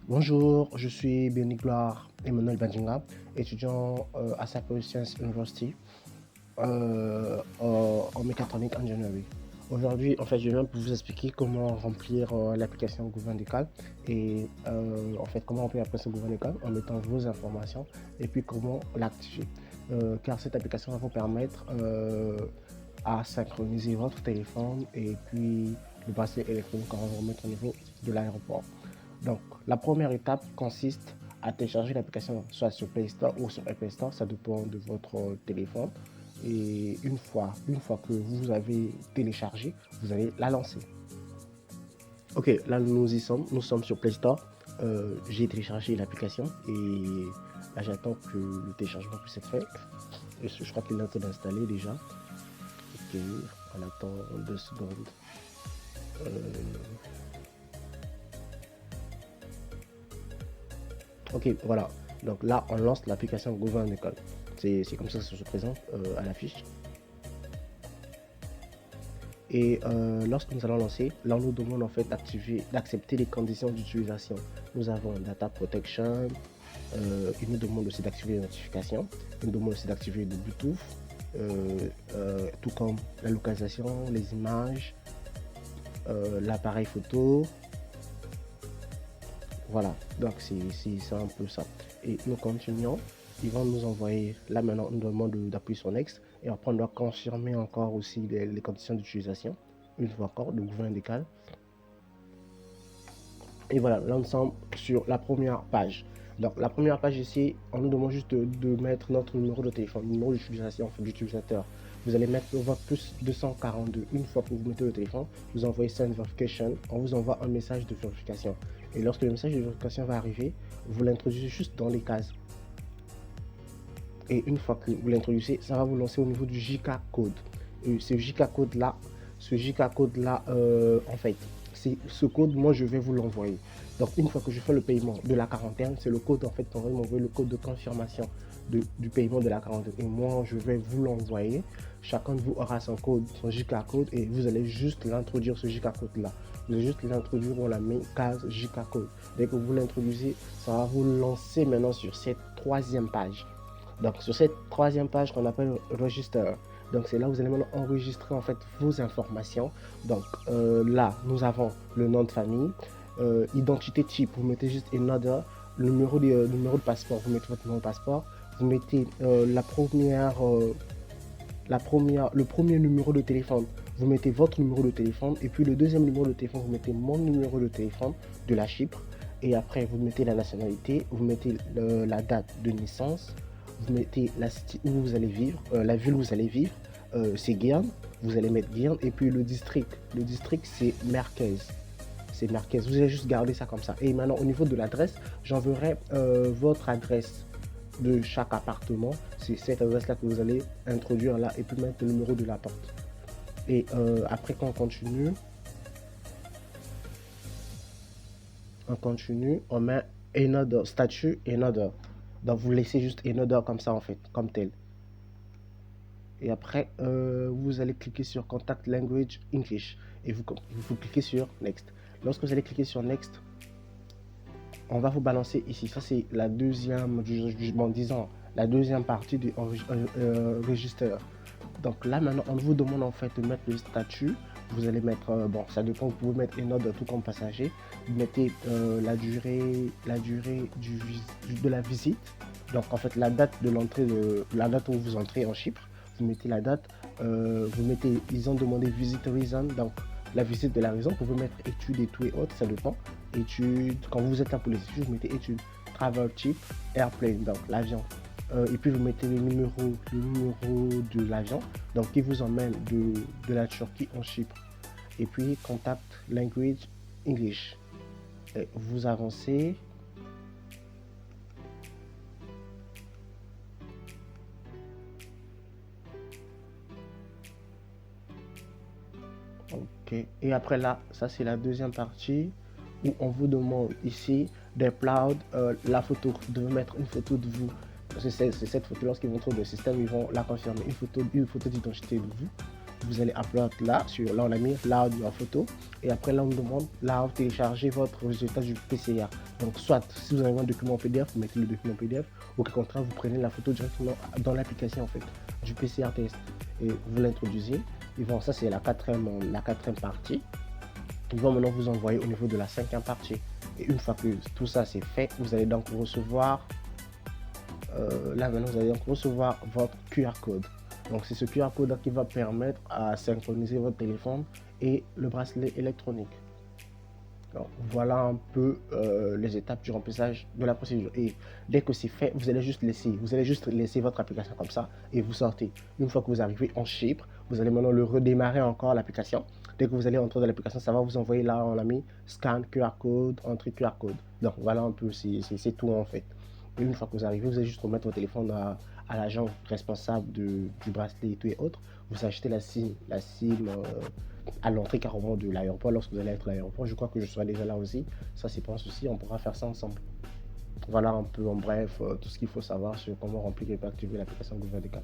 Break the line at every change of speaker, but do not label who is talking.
Bonjour, je suis Béni Gloire Emmanuel Bandinga, étudiant à Sapiens Science University en mécatronique engineering. Aujourd'hui, en fait, je viens pour vous expliquer comment remplir l'application gouvernementale et en fait, comment remplir l'application gouvernementale en mettant vos informations et puis comment l'activer. Car cette application va vous permettre à synchroniser votre téléphone et puis le bracelet électronique quand on va vous remettre au niveau de l'aéroport. Donc, la première étape consiste à télécharger l'application soit sur Play Store ou sur Apple Store, ça dépend de votre téléphone. Et une fois que vous avez téléchargé, vous allez la lancer. Ok, là nous sommes sur Play Store. J'ai téléchargé l'application et là j'attends que le téléchargement puisse être fait. Et je crois qu'il est en train d'installer déjà. Ok, on attend 2 secondes. Ok, voilà. Donc là, on lance l'application Gouvernementale. C'est comme ça que ça se présente à l'affiche. Et lorsque nous allons lancer, là, on nous demande en fait d'accepter les conditions d'utilisation. Nous avons Data Protection. Il nous demande aussi d'activer les notifications. Il nous demande aussi d'activer le Bluetooth. Tout comme la localisation, les images, l'appareil photo. Voilà, donc c'est un peu ça. Et nous continuons. Ils vont nous envoyer, là maintenant, on nous demande d'appuyer sur Next. Et après, on doit confirmer encore aussi les conditions d'utilisation. Une fois encore, le gouvernement décale. Et voilà, là nous sommes sur la première page. Donc la première page ici, on nous demande juste de mettre notre numéro de téléphone, numéro d'utilisation d'utilisateur. Vous allez mettre votre plus 242. Une fois que vous mettez le téléphone, vous envoyez Send Verification. On vous envoie un message de vérification. Et lorsque le message de vérification va arriver, vous l'introduisez juste dans les cases. Et une fois que vous l'introduisez, ça va vous lancer au niveau du JK code. Et ce JK code là, en fait, c'est ce code, moi je vais vous l'envoyer. Donc une fois que je fais le paiement de la quarantaine, c'est le code en fait qu'on va m'envoyer, le code de confirmation du paiement de la quarantaine. Et moi je vais vous l'envoyer. Chacun de vous aura son code, son JK code, et vous allez juste l'introduire, ce JK code là. Vous allez juste l'introduire dans la même case JK code. Dès que vous l'introduisez, ça va vous lancer maintenant sur cette troisième page. Donc sur cette troisième page qu'on appelle register, donc c'est là où vous allez maintenant enregistrer en fait vos informations. Donc là nous avons le nom de famille, identité type, vous mettez juste another, le numéro de passeport, vous mettez votre numéro de passeport, vous mettez le premier numéro de téléphone, vous mettez votre numéro de téléphone, et puis le deuxième numéro de téléphone, vous mettez mon numéro de téléphone de la Chypre, et après vous mettez la nationalité, vous mettez la date de naissance, vous mettez la cité où vous allez vivre, la ville où vous allez vivre, c'est Guerne, vous allez mettre Guerne, et puis le district c'est Merquez. C'est Merquez, vous allez juste garder ça comme ça. Et maintenant au niveau de l'adresse, j'enverrai votre adresse de chaque appartement. C'est cette adresse là que vous allez introduire là et puis mettre le numéro de la porte. Et après quand on continue, on met another statut, another. Donc vous laissez juste another comme ça en fait, comme tel. Et après, vous allez cliquer sur Contact Language English et vous cliquez sur Next. Lorsque vous allez cliquer sur Next, on va vous balancer ici. Ça, c'est la deuxième, disons, la deuxième partie du register. Donc là, maintenant, on vous demande en fait de mettre le statut. Vous allez mettre, bon, ça dépend, vous pouvez mettre une note tout comme passager. Vous mettez la durée de la visite. Donc en fait, la date de l'entrée, la date où vous entrez en Chypre. Vous mettez la date, vous mettez, ils ont demandé visit reason, donc la visite de la raison, vous pouvez mettre études et tout et autres, ça dépend. Études, quand vous êtes là pour les études, vous mettez études, travel type, airplane, donc l'avion. Et puis vous mettez le numéro de l'avion, donc qui vous emmène de la Turquie en Chypre. Et puis contact language English. Et vous avancez. Ok, et après là, ça c'est la deuxième partie où on vous demande ici d'upload la photo. Vous devez mettre une photo de vous. C'est cette photo, lorsqu'ils vont trouver le système, ils vont la confirmer. Une photo d'identité de vous. Vous allez upload là, on a mis là your photo. Et après là, on nous demande là télécharger votre résultat du PCA. Donc, soit si vous avez un document PDF, vous mettez le document PDF, au contraire, vous prenez la photo directement dans l'application en fait du PCR test et vous l'introduisez. Et bon, ça c'est la quatrième partie. Ils vont maintenant vous envoyer au niveau de la cinquième partie. Et une fois que tout ça c'est fait, vous allez donc recevoir là maintenant vous allez donc recevoir votre QR code. Donc c'est ce QR code qui va permettre à synchroniser votre téléphone et le bracelet électronique. Donc, voilà un peu les étapes du remplissage de la procédure. Et dès que c'est fait, vous allez juste laisser votre application comme ça et vous sortez. Une fois que vous arrivez en Chypre, vous allez maintenant le redémarrer encore l'application. Dès que vous allez entrer dans l'application, ça va vous envoyer là, on a mis scan QR code, entrée QR code. Donc voilà un peu, c'est tout en fait. Et une fois que vous arrivez, vous allez juste remettre votre téléphone à l'agent responsable du bracelet et tout et autres. Vous achetez la SIM à l'entrée carrément de l'aéroport lorsque vous allez être à l'aéroport. Je crois que je serai déjà là aussi. Ça, c'est pas un souci, on pourra faire ça ensemble. Voilà un peu en bref tout ce qu'il faut savoir sur comment remplir et activer l'application Google Decathlon.